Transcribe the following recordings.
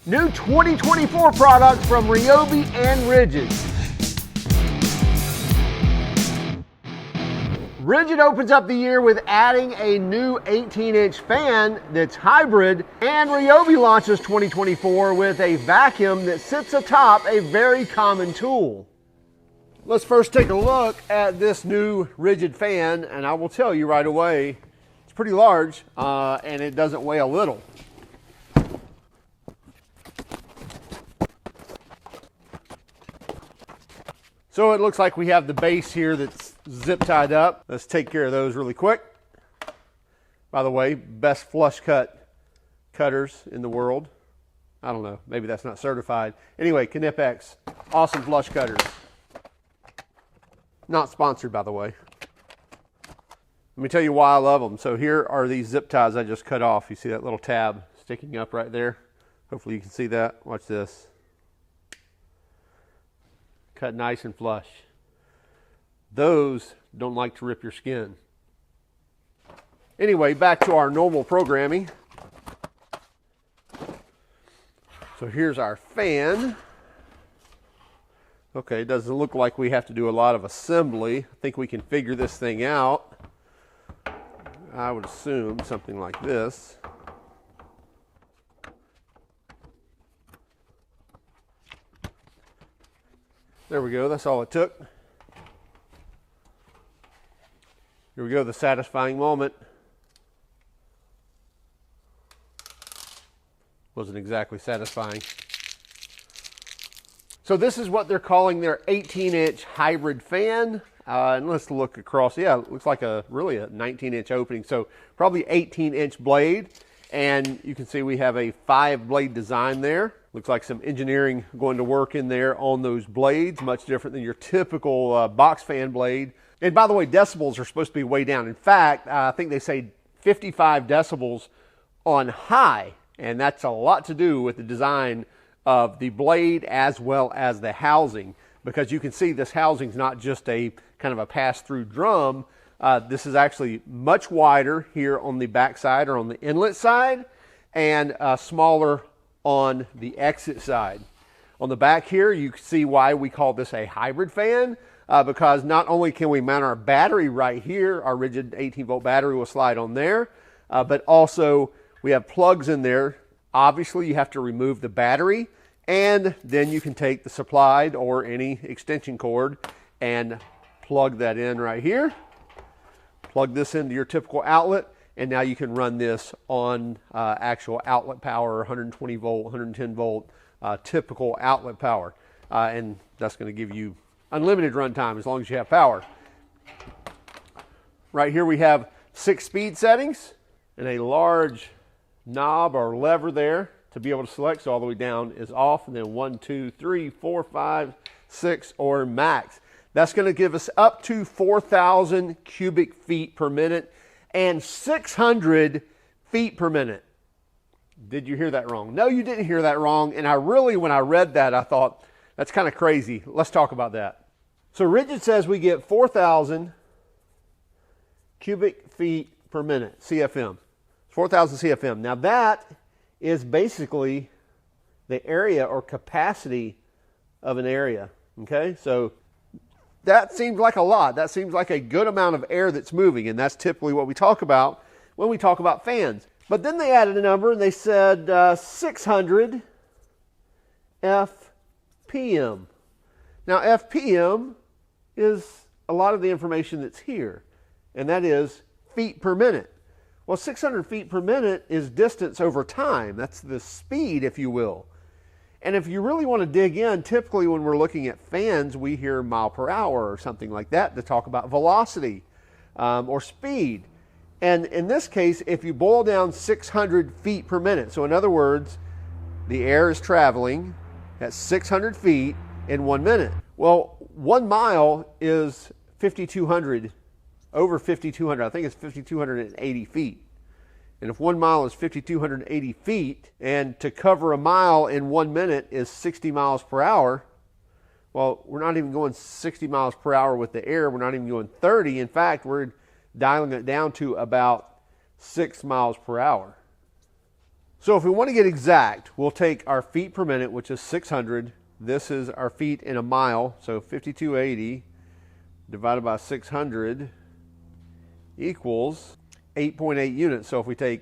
New 2024 products from RYOBI and RIDGID. RIDGID opens up the year with adding a new 18-inch fan that's hybrid, and RYOBI launches 2024 with a vacuum that sits atop a very common tool. Let's first take a look at this new RIDGID fan, and I will tell you right away, it's pretty large and it doesn't weigh a little. So it looks like we have the base here that's zip tied up. Let's take care of those really quick. By the way, best flush cut cutters in the world. I don't know, maybe that's not certified. Anyway, Knipex, awesome flush cutters. Not sponsored, by the way. Let me tell you why I love them. So here are these zip ties I just cut off. You see that little tab sticking up right there? Hopefully you can see that. Watch this. Cut nice and flush. Those don't like to rip your skin. Anyway, back to our normal programming. So here's our fan. Okay, it doesn't look like we have to do a lot of assembly. I think we can figure this thing out. I would assume something like this. There we go, that's all it took. Here we go, the satisfying moment. Wasn't exactly satisfying. So this is what they're calling their 18-inch hybrid fan. And let's look across. Yeah, it looks like really a 19-inch opening. So probably 18-inch blade. And you can see we have a 5-blade design there. Looks like some engineering going to work in there on those blades. Much different than your typical box fan blade. And by the way, decibels are supposed to be way down. In fact, I think they say 55 decibels on high. And that's a lot to do with the design of the blade as well as the housing, because you can see this housing is not just a kind of a pass-through drum. This is actually much wider here on the back side or on the inlet side, and smaller on the exit side. On the back here, you can see why we call this a hybrid fan, because not only can we mount our battery right here, our RIDGID 18-volt battery will slide on there, but also we have plugs in there. Obviously, you have to remove the battery, and then you can take the supplied or any extension cord and plug that in right here. Plug this into your typical outlet, and now you can run this on actual outlet power, 120 volt, 110 volt, typical outlet power. And that's going to give you unlimited runtime as long as you have power. Right here we have 6 speed settings and a large knob or lever there to be able to select. So all the way down is off, and then 1, 2, 3, 4, 5, 6, or max. That's going to give us up to 4,000 cubic feet per minute and 600 feet per minute. Did you hear that wrong? No, you didn't hear that wrong. And when I read that, I thought, that's kind of crazy. Let's talk about that. So RIDGID says we get 4,000 cubic feet per minute, CFM. 4,000 CFM. Now that is basically the area or capacity of an area. Okay, so that seems like a lot. That seems like a good amount of air that's moving, and that's typically what we talk about when we talk about fans. But then they added a number and they said 600 FPM. Now FPM is a lot of the information that's here, and that is feet per minute. Well, 600 feet per minute is distance over time. That's the speed, if you will. And if you really want to dig in, typically when we're looking at fans, we hear mile per hour or something like that to talk about velocity or speed. And in this case, if you boil down 600 feet per minute, so in other words, the air is traveling at 600 feet in 1 minute. Well, 1 mile is 5,200, over 5,200. I think it's 5,280 feet. And if 1 mile is 5,280 feet, and to cover a mile in 1 minute is 60 miles per hour, well, we're not even going 60 miles per hour with the air. We're not even going 30. In fact, we're dialing it down to about 6 miles per hour. So if we want to get exact, we'll take our feet per minute, which is 600. This is our feet in a mile, so 5280 divided by 600 equals 8.8 units. So if we take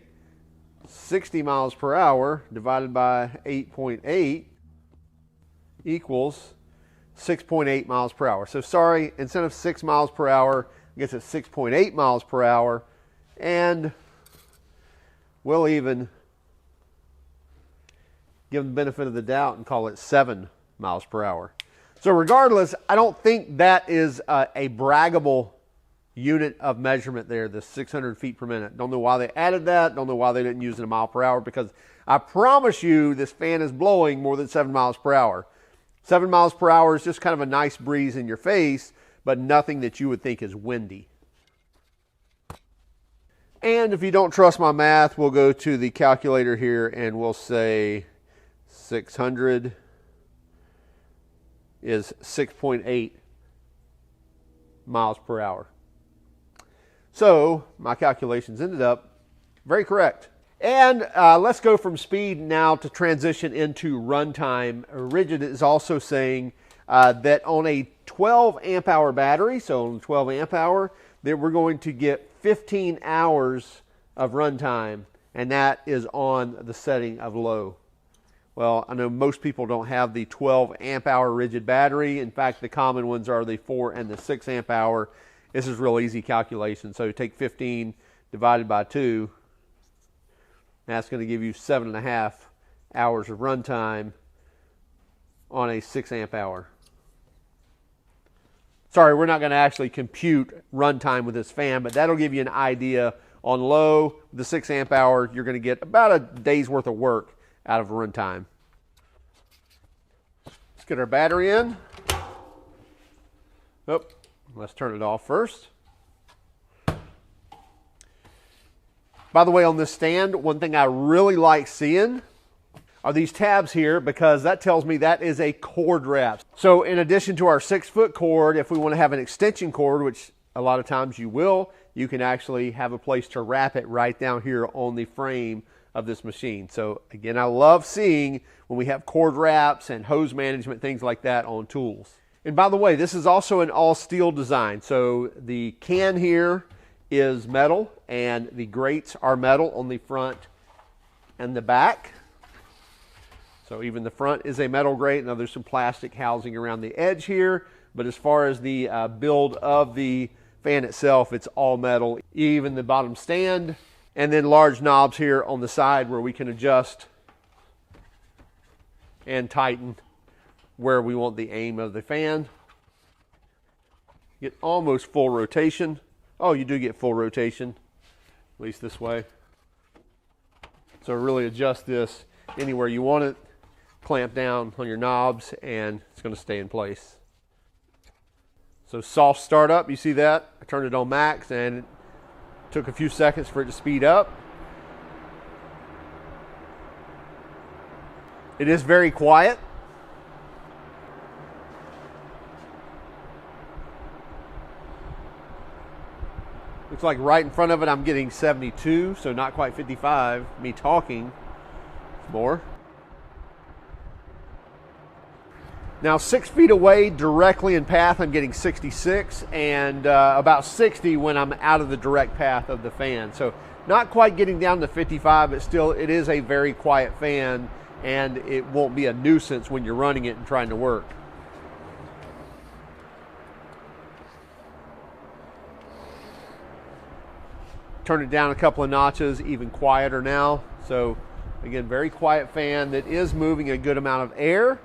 60 miles per hour divided by 8.8 equals 6.8 miles per hour. So sorry, instead of 6 miles per hour, I guess it's 6.8 miles per hour, and we'll even give them the benefit of the doubt and call it 7 miles per hour. So regardless, I don't think that is a braggable unit of measurement there, the 600 feet per minute. Don't know why they added that. Don't know why they didn't use it in a mile per hour, because I promise you this fan is blowing more than 7 miles per hour. 7 miles per hour is just kind of a nice breeze in your face, but nothing that you would think is windy. And if you don't trust my math, we'll go to the calculator here and we'll say 600 is 6.8 miles per hour. So my calculations ended up very correct. And let's go from speed now to transition into runtime. RIDGID is also saying that on a 12 amp hour battery, so on 12 amp hour, that we're going to get 15 hours of runtime, and that is on the setting of low. Well, I know most people don't have the 12 amp hour RIDGID battery. In fact, the common ones are the 4 and the 6 amp hour. This is real easy calculation. So you take 15 divided by 2. That's going to give you 7.5 hours of runtime on a 6 amp hour. Sorry, we're not going to actually compute runtime with this fan, but that'll give you an idea. On low, the 6 amp hour, you're going to get about a day's worth of work out of runtime. Let's get our battery in. Oh, let's turn it off first. By the way, on this stand, one thing I really like seeing are these tabs here, because that tells me that is a cord wrap. So in addition to our 6-foot cord, if we want to have an extension cord, which a lot of times you will, you can actually have a place to wrap it right down here on the frame of this machine. So again, I love seeing when we have cord wraps and hose management, things like that on tools. And by the way, this is also an all steel design. So the can here is metal and the grates are metal on the front and the back. So even the front is a metal grate. Now there's some plastic housing around the edge here, but as far as the build of the fan itself, it's all metal. Even the bottom stand, and then large knobs here on the side where we can adjust and tighten where we want the aim of the fan. Get almost full rotation. Oh, you do get full rotation, at least this way. So really adjust this anywhere you want it. Clamp down on your knobs and it's going to stay in place. So soft startup, you see that? I turned it on max and it took a few seconds for it to speed up. It is very quiet. Looks like right in front of it I'm getting 72, so not quite 55. Me talking more. Now 6 feet away directly in path I'm getting 66, and about 60 when I'm out of the direct path of the fan. So not quite getting down to 55, but still it is a very quiet fan and it won't be a nuisance when you're running it and trying to work. Turn it down a couple of notches, even quieter now. So again, very quiet fan that is moving a good amount of air.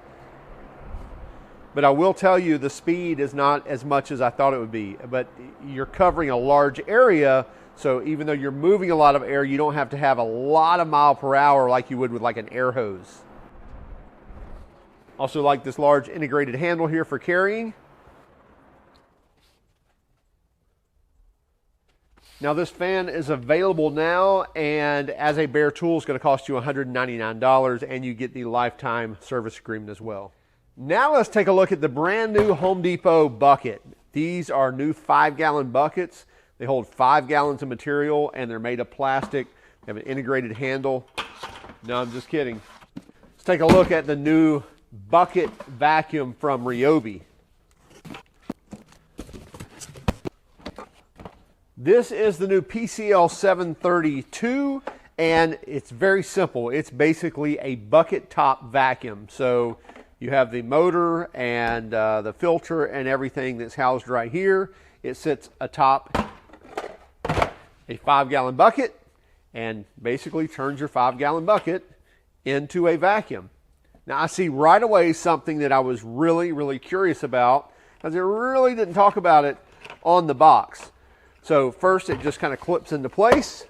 But I will tell you the speed is not as much as I thought it would be. But you're covering a large area, so even though you're moving a lot of air, you don't have to have a lot of mile per hour like you would with like an air hose. Also like this large integrated handle here for carrying. Now this fan is available now, and as a bare tool, it's going to cost you $199, and you get the lifetime service agreement as well. Now let's take a look at the brand new Home Depot bucket. These are new 5-gallon buckets. They hold 5 gallons of material and they're made of plastic. They have an integrated handle. No, I'm just kidding. Let's take a look at the new bucket vacuum from RYOBI. This is the new PCL 732, and it's very simple. It's basically a bucket top vacuum. So you have the motor and the filter and everything that's housed right here. It sits atop a 5-gallon bucket and basically turns your 5-gallon bucket into a vacuum. Now I see right away something that I was really curious about, because it really didn't talk about it on the box. So first it just kind of clips into place.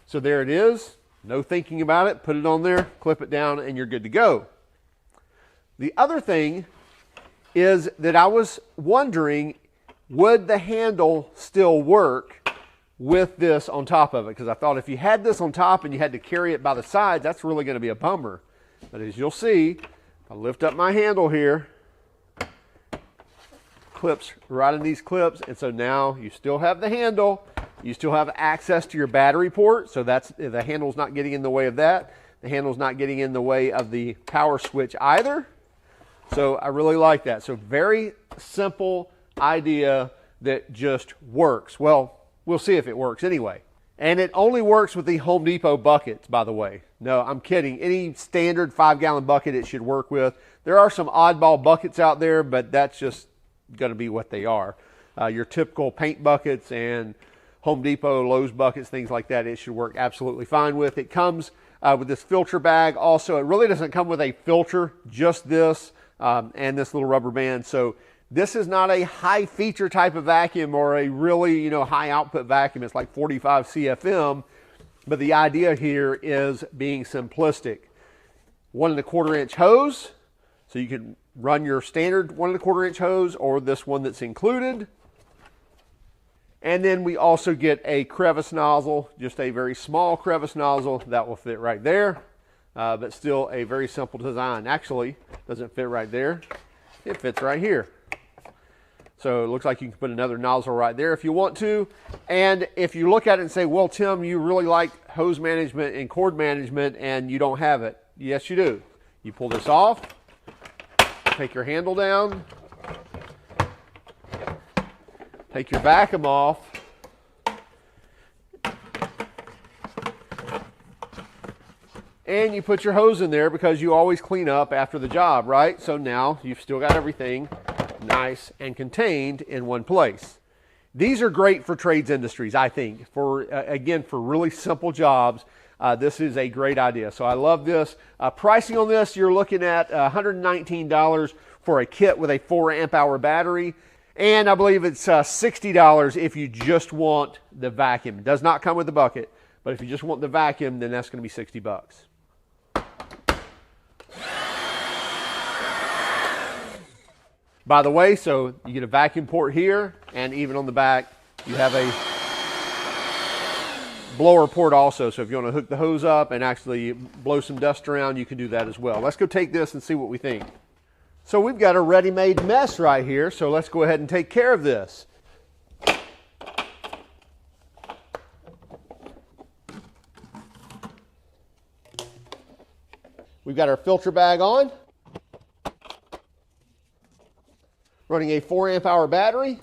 So there it is. No thinking about it. Put it on there, clip it down, and you're good to go. The other thing is that I was wondering, would the handle still work with this on top of it? Because I thought if you had this on top and you had to carry it by the sides, that's really going to be a bummer. But as you'll see, if I lift up my handle here, clips right in these clips, and so now you still have the handle, you still have access to your battery port, so that's, the handle's not getting in the way of that. The handle's not getting in the way of the power switch either. So I really like that. So very simple idea that just works. Well, we'll see if it works anyway. And it only works with the Home Depot buckets, by the way. No, I'm kidding. Any standard 5-gallon bucket it should work with. There are some oddball buckets out there, but that's just going to be what they are. Your typical paint buckets and Home Depot, Lowe's buckets, things like that, it should work absolutely fine with. It comes with this filter bag also. It really doesn't come with a filter, just this and this little rubber band. So this is not a high feature type of vacuum or a really, high output vacuum. It's like 45 CFM, but the idea here is being simplistic. 1 1/4 inch hose, so you can run your standard 1 1/4 inch hose or this one that's included. And then we also get a crevice nozzle, just a very small crevice nozzle that will fit right there, but still a very simple design. Actually, doesn't fit right there. It fits right here. So it looks like you can put another nozzle right there if you want to. And if you look at it and say, well, Tim, you really like hose management and cord management and you don't have it. Yes, you do. You pull this off, take your handle down, take your vacuum off, and you put your hose in there because you always clean up after the job, right? So now you've still got everything nice and contained in one place. These are great for trades industries, I think. For again, for really simple jobs, this is a great idea. So I love this. Pricing on this, you're looking at $119 for a kit with a 4 amp hour battery. And I believe it's $60 if you just want the vacuum. It does not come with the bucket, but if you just want the vacuum, then that's going to be $60. By the way, so you get a vacuum port here, and even on the back, you have a blower port also. So if you want to hook the hose up and actually blow some dust around, you can do that as well. Let's go take this and see what we think. So we've got a ready-made mess right here, so let's go ahead and take care of this. We've got our filter bag on, running a 4 amp hour battery.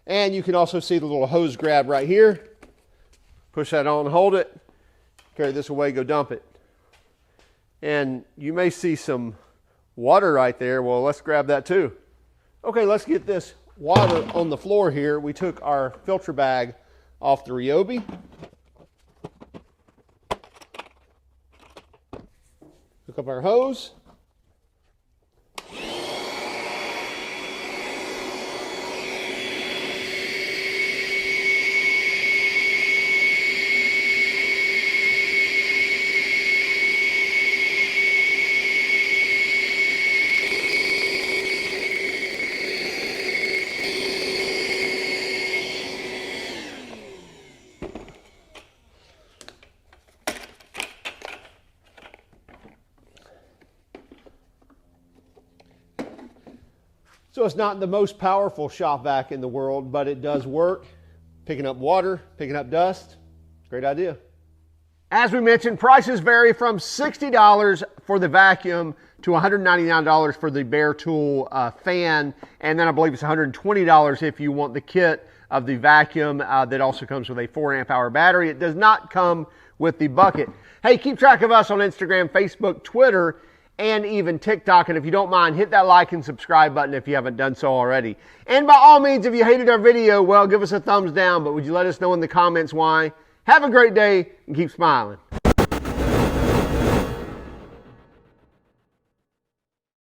And you can also see the little hose grab right here. Push that on, hold it, carry this away, go dump it. And you may see some water right there. Well, let's grab that too. Okay, let's get this water on the floor here. We took our filter bag off the RYOBI. Hook up our hose. So it's not the most powerful shop vac in the world, but it does work. Picking up water, picking up dust, great idea. As we mentioned, prices vary from $60 for the vacuum to $199 for the bare tool fan, and then I believe it's $120 if you want the kit of the vacuum that also comes with a 4 amp hour battery. It does not come with the bucket. Hey, keep track of us on Instagram, Facebook, Twitter, and even TikTok. And if you don't mind, hit that like and subscribe button if you haven't done so already. And by all means, if you hated our video, well, give us a thumbs down, but would you let us know in the comments why? Have a great day and keep smiling.